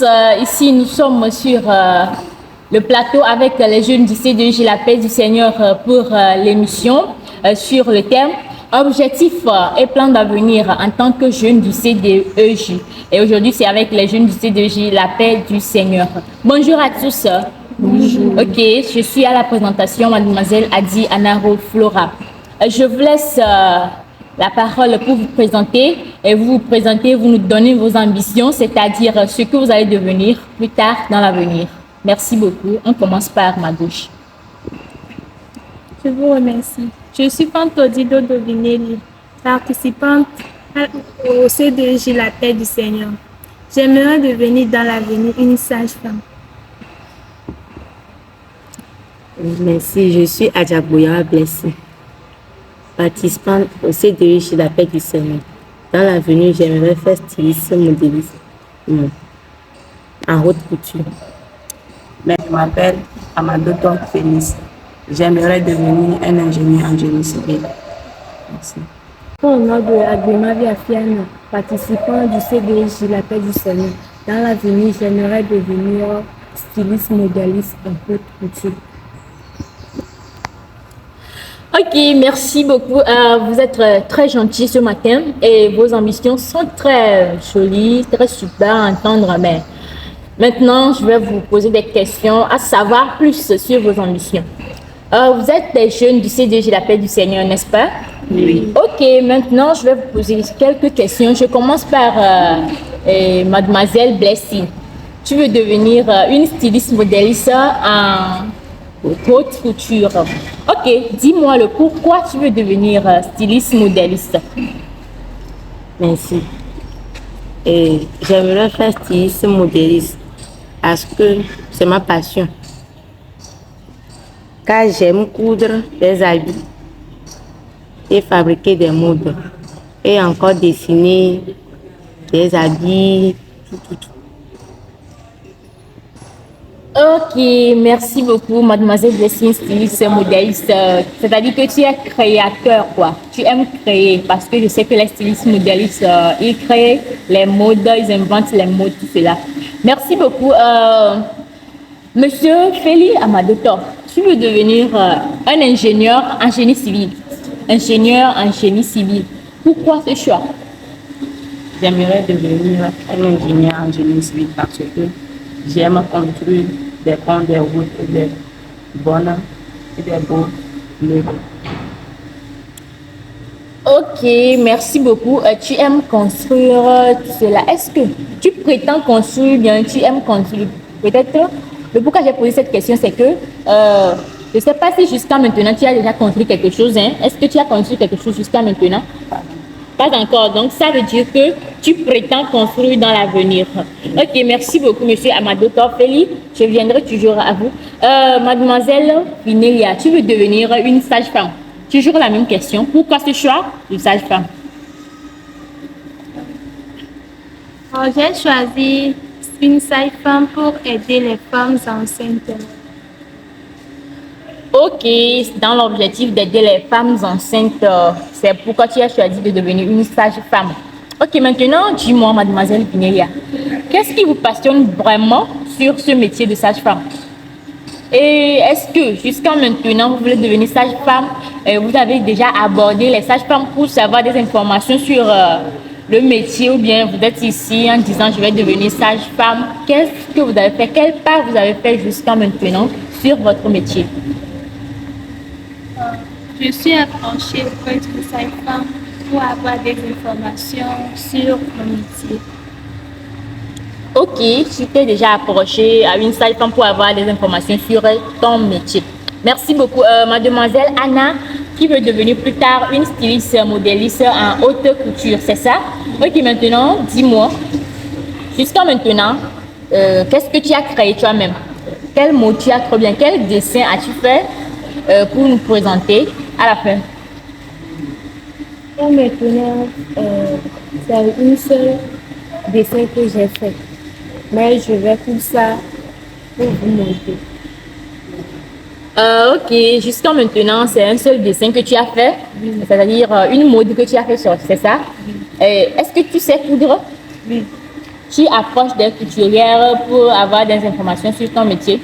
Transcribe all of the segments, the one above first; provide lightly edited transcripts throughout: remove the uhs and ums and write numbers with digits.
tous. Ici, nous sommes sur le plateau avec les jeunes du C2J, la paix du Seigneur, pour l'émission sur le thème Objectif et plan d'avenir en tant que jeunes du C2J. Et aujourd'hui, c'est avec les jeunes du C2J, la paix du Seigneur. Bonjour à tous. Bonjour. Ok, je suis à la présentation, mademoiselle Adi Anaro Flora. Je vous laisse la parole pour vous présenter et vous présenter, vous nous donnez vos ambitions, c'est-à-dire ce que vous allez devenir plus tard dans l'avenir. Merci beaucoup. On commence par ma gauche. Je vous remercie. Je suis Fantodido Dovinelli, participante au C2J La Paix du Seigneur. J'aimerais devenir dans l'avenir une sage-femme. Merci, je suis Adjaboya Blessé, participante au C2J La Paix du Seigneur. Dans l'avenir, j'aimerais faire styliste modéliste en haute couture. Je m'appelle Amadou Félix. J'aimerais devenir un ingénieur en génie civil. Merci. Au nom de Agbemavi Afiana, participant du C2J La Paix du Seigneur. Dans l'avenir, j'aimerais devenir styliste modéliste en haute couture. Ok, merci beaucoup. Vous êtes très gentil ce matin et vos ambitions sont très jolies, très super à entendre. Mais maintenant, je vais vous poser des questions à savoir plus sur vos ambitions. Vous êtes des jeunes du C2J La Paix du Seigneur, n'est-ce pas? Oui. Ok, maintenant, je vais vous poser quelques questions. Je commence par mademoiselle Blessy. Tu veux devenir une styliste modéliste en haute couture. Ok, dis-moi le pourquoi tu veux devenir styliste modéliste. Merci. Et j'aimerais faire styliste modéliste parce que c'est ma passion. Car j'aime coudre des habits et fabriquer des modes et encore dessiner des habits, tout. Ok, merci beaucoup, mademoiselle Blessing, styliste modéliste. C'est-à-dire que tu es créateur, quoi. Tu aimes créer parce que je sais que les stylistes modélistes, ils créent les modes, ils inventent les modes, tout cela. Merci beaucoup. Monsieur Félix Amadoto, tu veux devenir un ingénieur en génie civil. Ingénieur en génie civil. Pourquoi ce choix? J'aimerais devenir un ingénieur en génie civil parce que j'aime construire des ponts, des routes, des bonnes et des beaux meubles. Ok, merci beaucoup. Tu aimes construire tout cela. Est-ce que tu prétends construire bien? Tu aimes construire? Peut-être. Le pourquoi j'ai posé cette question, c'est que je ne sais pas si jusqu'à maintenant tu as déjà construit quelque chose. Hein? Est-ce que tu as construit quelque chose jusqu'à maintenant? Pas encore. Donc, ça veut dire que tu prétends construire dans l'avenir. Ok, merci beaucoup, monsieur Amadou Torfeli. Je viendrai toujours à vous. Mademoiselle Vinelia, tu veux devenir une sage-femme? Toujours la même question. Pourquoi ce choix de sage-femme? J'ai choisi une sage-femme pour aider les femmes enceintes. Ok, dans l'objectif d'aider les femmes enceintes, c'est pourquoi tu as choisi de devenir une sage-femme. Ok, maintenant, dis-moi, mademoiselle Vinelia, qu'est-ce qui vous passionne vraiment sur ce métier de sage-femme? Et est-ce que jusqu'à maintenant, vous voulez devenir sage-femme? Vous avez déjà abordé les sages-femmes pour savoir des informations sur le métier ou bien vous êtes ici en disant je vais devenir sage-femme? Qu'est-ce que vous avez fait? Quel pas vous avez fait jusqu'à maintenant sur votre métier? Je suis approchée pour être sage-femme pour avoir des informations sur mon métier. Ok, tu t'es déjà approché à une sage-femme pour avoir des informations sur ton métier. Merci beaucoup. Mademoiselle Anna, qui veut devenir plus tard une styliste modéliste en haute couture, c'est ça? Ok, maintenant, dis-moi, jusqu'à maintenant, qu'est-ce que tu as créé toi-même? Quel mot tu as créé bien? Quel dessin as-tu fait pour nous présenter à la fin? Pour maintenant, c'est une seule dessin que j'ai fait. Mais je vais tout ça pour vous montrer. Ok, jusqu'à maintenant, c'est un seul dessin que tu as fait, c'est-à-dire une mode que tu as fait, c'est ça? Est-ce que tu sais coudre? Oui. tu approches des couturières pour avoir des informations sur ton métier?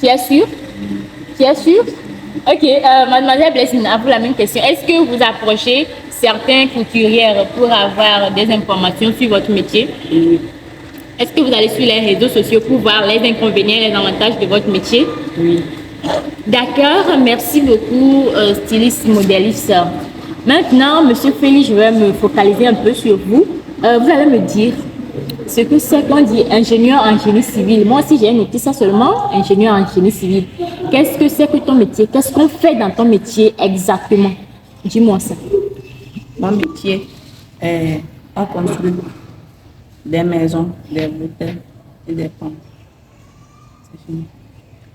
Tu es sûr? Tu es sûr? Ok, mademoiselle Blessine, à vous la même question. Est-ce que vous approchez certains couturières pour avoir des informations sur votre métier? Oui. Est-ce que vous allez sur les réseaux sociaux pour voir les inconvénients et les avantages de votre métier? Oui. D'accord, merci beaucoup, styliste modéliste. Maintenant, Monsieur Félix, je vais me focaliser un peu sur vous. Vous allez me dire ce que c'est qu'on dit ingénieur en génie civil. Moi aussi, j'ai noté ça seulement, ingénieur en génie civil. Qu'est-ce que c'est que ton métier? Qu'est-ce qu'on fait dans ton métier exactement? Dis-moi ça. Mon métier est on construit des maisons, des hôtels et des ponts. C'est fini.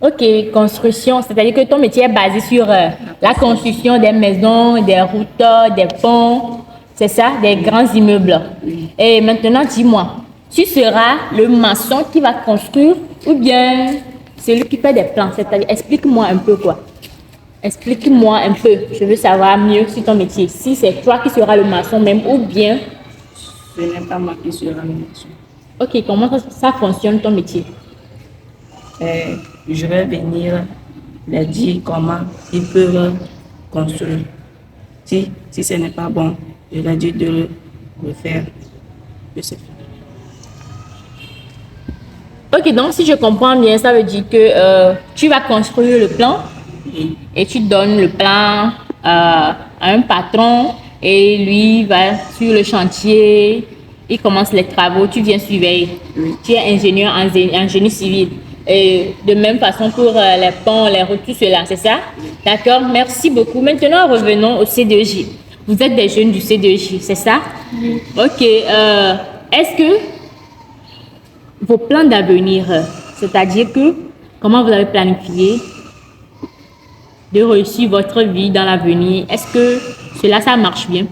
Ok, construction, c'est-à-dire que ton métier est basé sur la construction des maisons, des routes, des ponts, c'est ça, des grands immeubles. Oui. Et maintenant, dis-moi, tu seras le maçon qui va construire ou bien celui qui fait des plans? C'est-à-dire, explique-moi un peu quoi. Explique-moi un peu, je veux savoir mieux sur ton métier. Si c'est toi qui seras le maçon même ou bien... Ce n'est pas moi qui serai le maçon. Ok, comment ça fonctionne ton métier? Je vais venir leur dire comment ils peuvent construire. Si ce n'est pas bon, je leur dis de le faire. Je sais faire. Ok, donc si je comprends bien, ça veut dire que tu vas construire le plan Oui. et tu donnes le plan à un patron et lui va sur le chantier, il commence les travaux, tu viens surveiller. Oui. Tu es ingénieur en génie civil. Et de même façon pour les ponts, les routes, tout cela, c'est ça? D'accord, merci beaucoup. Maintenant, revenons au C2J. Vous êtes des jeunes du C2J, c'est ça? Oui. Ok, est-ce que vos plans d'avenir, c'est-à-dire que comment vous avez planifié de réussir votre vie dans l'avenir, est-ce que cela, ça marche bien?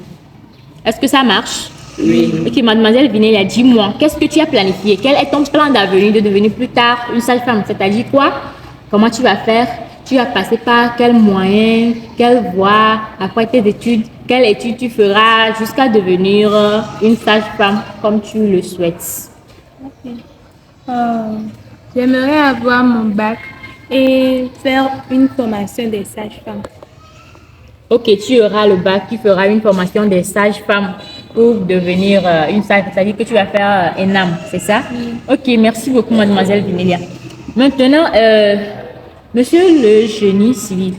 Est-ce que ça marche? Oui. Ok, mademoiselle Vinélia, dis-moi, qu'est-ce que tu as planifié? Quel est ton plan d'avenir de devenir plus tard une sage-femme? C'est-à-dire quoi? Comment tu vas faire? Tu vas passer par quels moyens, quelle voie, après tes études, quelle étude tu feras jusqu'à devenir une sage-femme comme tu le souhaites? Ok. J'aimerais avoir mon bac et faire une formation des sages-femmes. Ok, tu auras le bac, tu feras une formation des sages-femmes pour devenir une sage, c'est-à-dire que tu vas faire ENAM, c'est ça? Ok, merci beaucoup, mademoiselle Vinélia. Maintenant, monsieur le génie civil,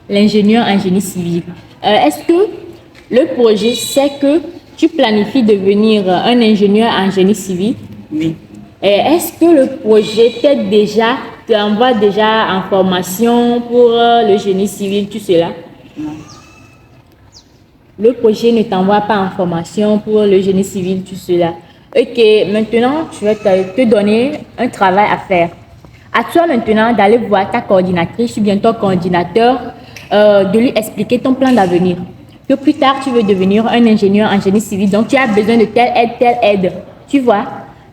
l'ingénieur en génie civil, est-ce que le projet, c'est que tu planifies devenir un ingénieur en génie civil? Oui. Est-ce que le projet t'envoie déjà en formation pour le génie civil, tout cela? Non. Le projet ne t'envoie pas en formation pour le génie civil, tout cela. Ok, maintenant, je vais te donner un travail à faire. À toi maintenant d'aller voir ta coordinatrice ou bien ton coordinateur, de lui expliquer ton plan d'avenir. Que plus tard, tu veux devenir un ingénieur en génie civil, donc tu as besoin de telle aide. Tu vois?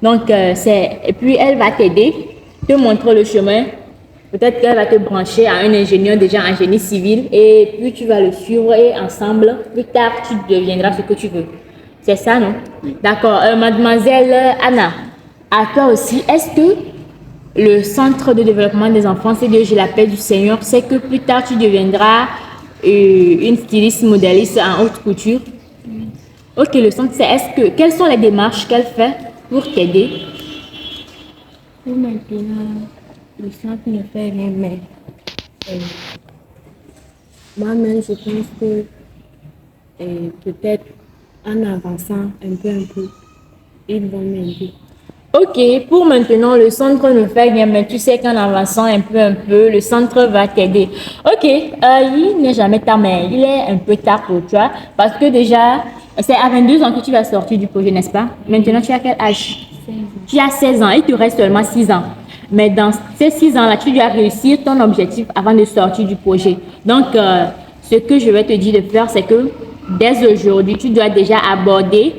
Donc, et puis elle va t'aider, te montrer le chemin. Peut-être qu'elle va te brancher à un ingénieur déjà en génie civil et puis tu vas le suivre et ensemble, plus tard, tu deviendras ce que tu veux. C'est ça, non? D'accord. Mademoiselle Anna, à toi aussi, est-ce que le centre de développement des enfants, C2J, la paix du Seigneur, c'est que plus tard, tu deviendras une styliste modéliste en haute couture? Ok, le centre, quelles sont les démarches qu'elle fait pour t'aider? Pour maintenant, le centre ne fait rien, mais moi-même, je pense que peut-être en avançant un peu, ils vont m'aider. Ok, pour maintenant, le centre ne fait rien, mais tu sais qu'en avançant un peu, le centre va t'aider. Ok, il n'est jamais tard, mais il est un peu tard pour toi, parce que déjà, c'est à 22 ans que tu vas sortir du projet, n'est-ce pas? Maintenant, tu as quel âge? 16 ans. Tu as 16 ans, il te reste seulement 6 ans. Mais dans ces 6 ans-là, tu dois réussir ton objectif avant de sortir du projet. Donc, ce que je vais te dire de faire, c'est que dès aujourd'hui, tu dois déjà aborder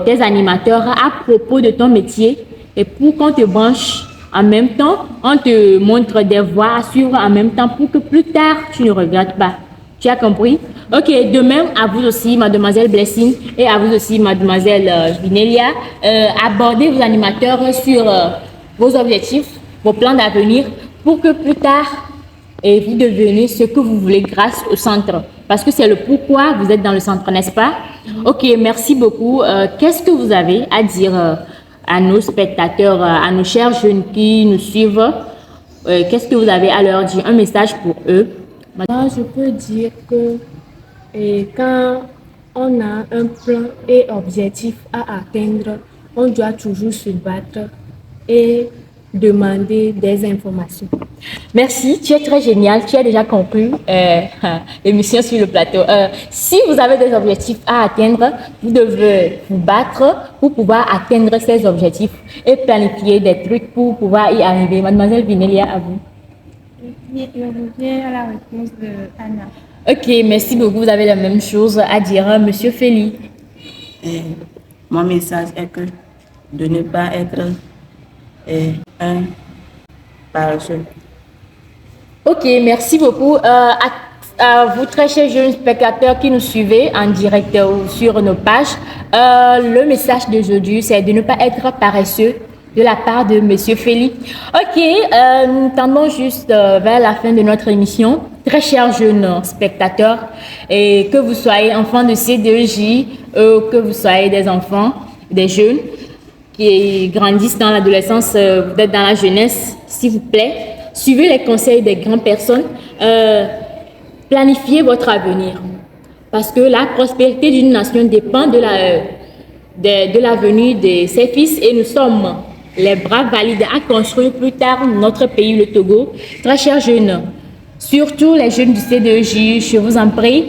tes animateurs à propos de ton métier et pour qu'on te branche en même temps, on te montre des voies à suivre en même temps pour que plus tard, tu ne regrettes pas. Tu as compris? Ok, de même à vous aussi, mademoiselle Blessing, et à vous aussi, mademoiselle Vinelia, abordez vos animateurs sur vos objectifs, vos plans d'avenir, pour que plus tard, vous deveniez ce que vous voulez grâce au centre. Parce que c'est le pourquoi vous êtes dans le centre, n'est-ce pas? Ok, merci beaucoup. Qu'est-ce que vous avez à dire à nos spectateurs, à nos chers jeunes qui nous suivent? Qu'est-ce que vous avez à leur dire? Un message pour eux? Moi, je peux dire que quand on a un plan et objectif à atteindre, on doit toujours se battre et demander des informations. Merci, tu es très génial. Tu as déjà conclu l'émission sur le plateau. Si vous avez des objectifs à atteindre, vous devez vous battre pour pouvoir atteindre ces objectifs et planifier des trucs pour pouvoir y arriver. Mademoiselle Vinelia, à vous. Je reviens à la réponse de Anna. Ok, merci beaucoup. Vous avez la même chose à dire, Monsieur Feli. Mon message est que de ne pas être un paresseux. Ok, merci beaucoup. À vous, très chers jeunes spectateurs qui nous suivez en direct ou sur nos pages, le message d'aujourd'hui, c'est de ne pas être paresseux de la part de Monsieur Feli. Ok, nous tendons juste vers la fin de notre émission. Très chers jeunes spectateurs, et que vous soyez enfants de C2J, que vous soyez des enfants, des jeunes qui grandissent dans l'adolescence, vous êtes dans la jeunesse, s'il vous plaît, suivez les conseils des grandes personnes, planifiez votre avenir. Parce que la prospérité d'une nation dépend de l'avenir de ses fils, et nous sommes les bras valides à construire plus tard notre pays, le Togo. Très chers jeunes, surtout les jeunes du C2J, je vous en prie,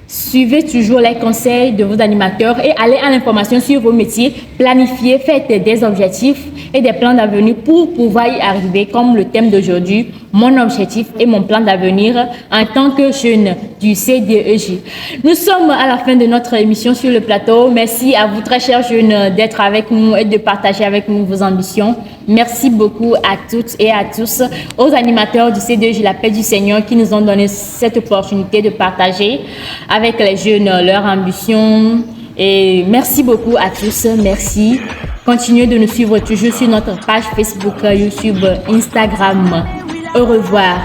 suivez toujours les conseils de vos animateurs et allez à l'information sur vos métiers, planifiez, faites des objectifs et des plans d'avenir pour pouvoir y arriver, comme le thème d'aujourd'hui, mon objectif et mon plan d'avenir en tant que jeune du C2J. Nous sommes à la fin de notre émission sur le plateau. Merci à vous, très chers jeunes, d'être avec nous et de partager avec nous vos ambitions. Merci beaucoup à toutes et à tous, aux animateurs du C2J, la paix du Seigneur, qui nous ont donné cette opportunité de partager avec les jeunes leurs ambitions. Et merci beaucoup à tous. Merci. Continuez de nous suivre toujours sur notre page Facebook, YouTube, Instagram. Au revoir.